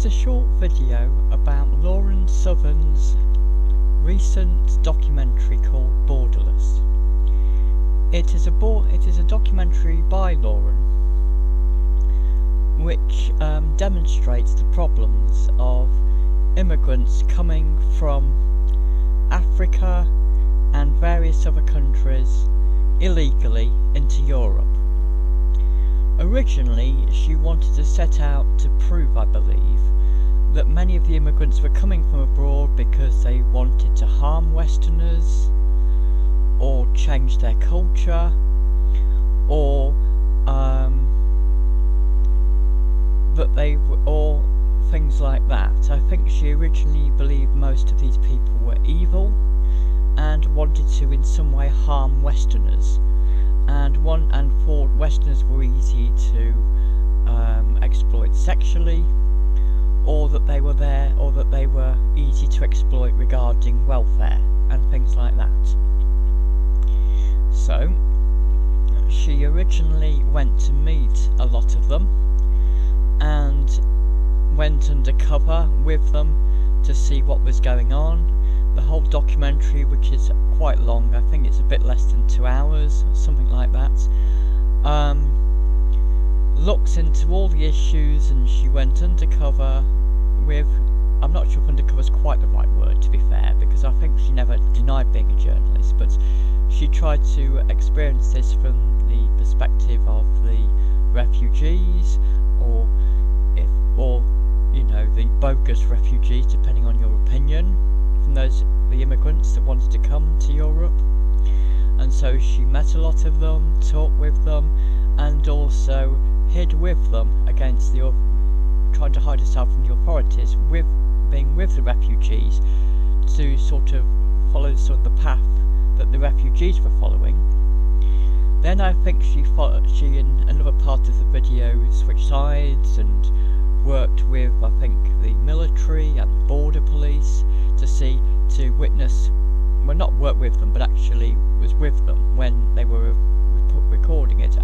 a short video about Lauren Southern's recent documentary called Borderless. It is a documentary by Lauren which demonstrates the problems of immigrants coming from Africa and various other countries illegally into Europe. Originally, she wanted to set out to prove, I believe, that many of the immigrants were coming from abroad because they wanted to harm Westerners, or change their culture, or or things like that. I think she originally believed most of these people were evil and wanted to in some way harm Westerners, and thought Westerners were easy to exploit sexually, or that they were easy to exploit regarding welfare and things like that. So she originally went to meet a lot of them and went undercover with them to see what was going on. The whole documentary, which is quite long, I think it's a bit less than 2 hours, something like that, looks into all the issues, and she went undercover with, I'm not sure if undercover is quite the right word, to be fair, because I think she never denied being a journalist, but she tried to experience this from the perspective of the refugees, or the bogus refugees, depending on your opinion, from the immigrants that wanted to come to Europe. And so she met a lot of them, talked with them, and also hid with them against trying to hide herself from the authorities, being with the refugees, to sort of follow sort of the path that the refugees were following. Then I think she in another part of the video switched sides and worked with, I think, the military and the border police to witness, well, not work with them, but actually was with them when they were recording it,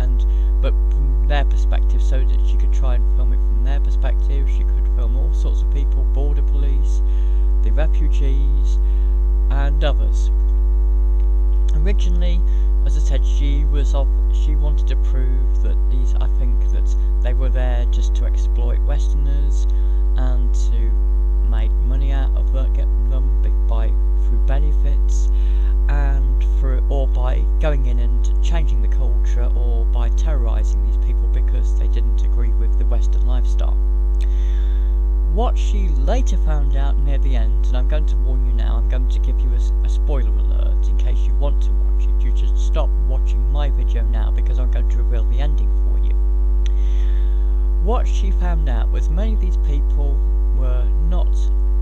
but from their perspective, so that she could try and film it from their perspective. She could film all sorts of people, border police, the refugees, and others. Originally, as I said, she wanted to prove that I think that they were there just to exploit Westerners and to make money out of them, get them through benefits, or by going in and changing the culture, or by terrorising these people because they didn't agree with the Western lifestyle. What she later found out near the end, and I'm going to warn you now, I'm going to give you a spoiler alert in case you want to watch it. You should stop watching my video now, because I'm going to reveal the ending for you. What she found out was many of these people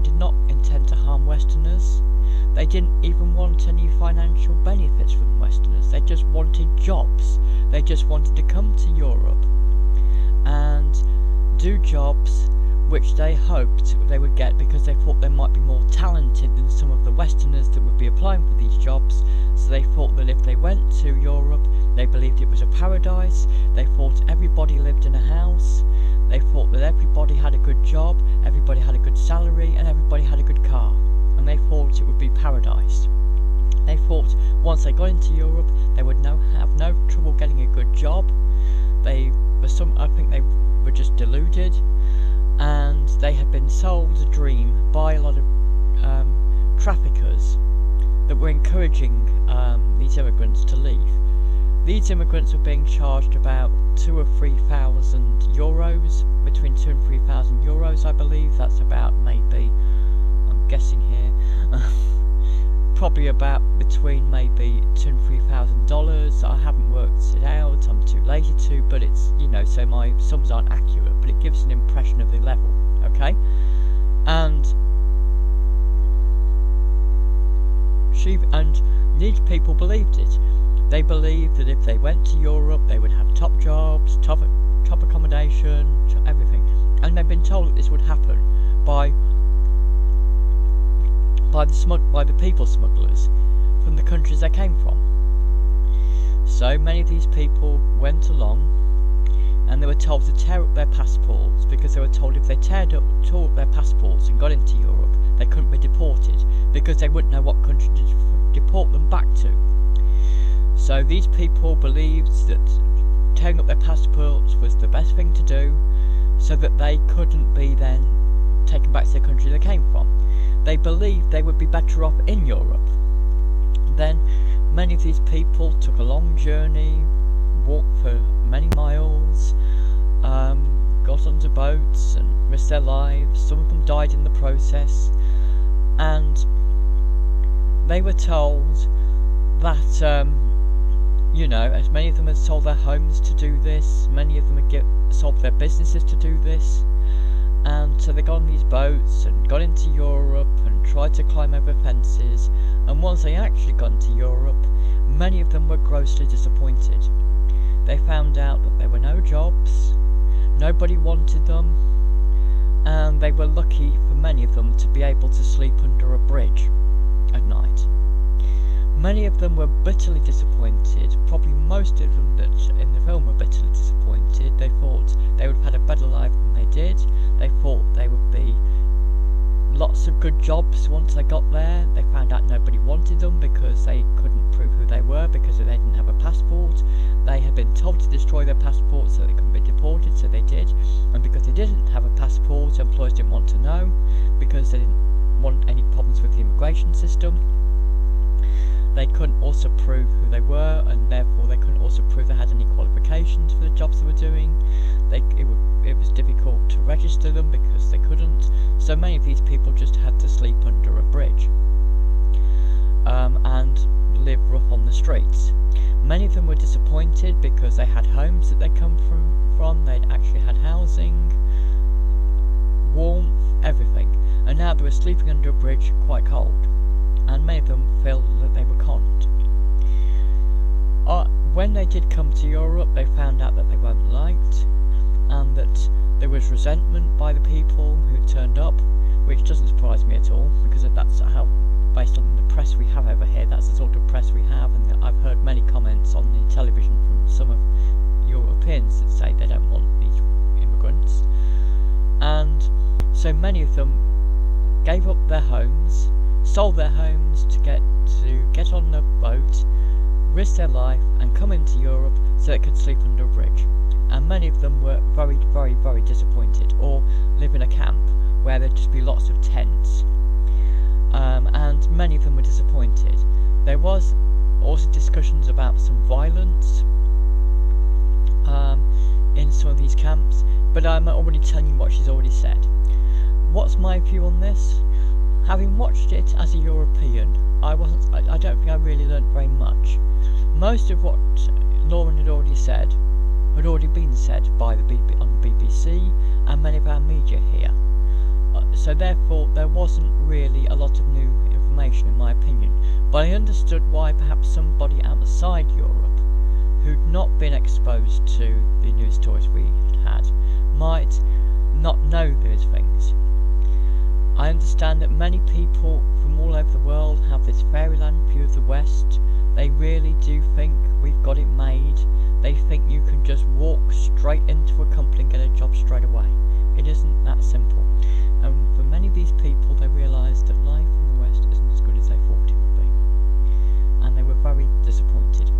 did not intend to harm Westerners. They didn't even want any financial benefits from Westerners. They just wanted jobs. They just wanted to come to Europe and do jobs which they hoped they would get, because they thought they might be more talented than some of the Westerners that would be applying for these jobs. So they thought that if they went to Europe, they believed it was a paradise. They thought everybody lived in a house. They thought that everybody had a good job, everybody had a good salary, and everybody had a good car. And they thought it would be paradise. They thought once they got into Europe, they would have no trouble getting a good job. I think they were just deluded, and they had been sold a dream by a lot of traffickers that were encouraging these immigrants to leave. These immigrants were being charged about 2,000 or 3,000 euros, between 2,000 and 3,000 euros, I believe. That's about, maybe, I'm guessing here, probably about between maybe $2,000 and $3,000. I haven't worked it out, I'm too lazy to, but it's, so my sums aren't accurate, but it gives an impression of the level, okay? And these people believed it. They believed that if they went to Europe, they would have top jobs, top accommodation, everything. And they've been told that this would happen by the people smugglers from the countries they came from. So many of these people went along, and they were told to tear up their passports, because they were told if they tore up their passports and got into Europe, they couldn't be deported, because they wouldn't know what country to deport them back to. So these people believed that tearing up their passports was the best thing to do, so that they couldn't be then taken back to the country they came from. They believed they would be better off in Europe. Then many of these people took a long journey, walked for many miles, got onto boats and risked their lives. Some of them died in the process, and they were told that as many of them had sold their homes to do this, many of them had sold their businesses to do this, and so they got on these boats and got into Europe and tried to climb over fences, and once they actually got into Europe, many of them were grossly disappointed. They found out that there were no jobs, nobody wanted them, and they were lucky for many of them to be able to sleep under a bridge at night. Many of them were bitterly disappointed, probably most of them that in the film were bitterly disappointed. They thought they would have had a better life than they did. They thought they would be lots of good jobs once they got there. They found out nobody wanted them because they couldn't prove who they were, because they didn't have a passport. They had been told to destroy their passports so they couldn't be deported, so they did. And because they didn't have a passport, employers didn't want to know, because they didn't want any problems with the immigration system. They couldn't also prove who they were, and therefore they couldn't also prove they had any qualifications for the jobs they were doing. It was difficult to register them because they couldn't. So many of these people just had to sleep under a bridge and live rough on the streets. Many of them were disappointed because they had homes that they'd come from. They'd actually had housing, warmth, everything, and now they were sleeping under a bridge quite cold. And many of them felt that they were conned. When they did come to Europe, they found out that they weren't liked, and that there was resentment by the people who turned up, which doesn't surprise me at all, because that's how, based on the press we have over here, that's the sort of press we have, and I've heard many comments on the television from some of Europeans that say they don't want these immigrants. And so many of them gave up their homes, sold their homes to get on a boat, risk their life, and come into Europe so they could sleep under a bridge. And many of them were very, very, very disappointed, or live in a camp where there'd just be lots of tents. And many of them were disappointed. There was also discussions about some violence in some of these camps, but I'm already telling you what she's already said. What's my view on this? Having watched it as a European, I don't think I really learnt very much. Most of what Lauren had already said had already been said by on the BBC and many of our media here. So therefore there wasn't really a lot of new information in my opinion. But I understood why perhaps somebody outside Europe who'd not been exposed to the news stories we had might not know those things. I understand that many people from all over the world have this fairyland view of the West. They really do think we've got it made. They think you can just walk straight into a company and get a job straight away. It isn't that simple. And for many of these people, they realised that life in the West isn't as good as they thought it would be. And they were very disappointed.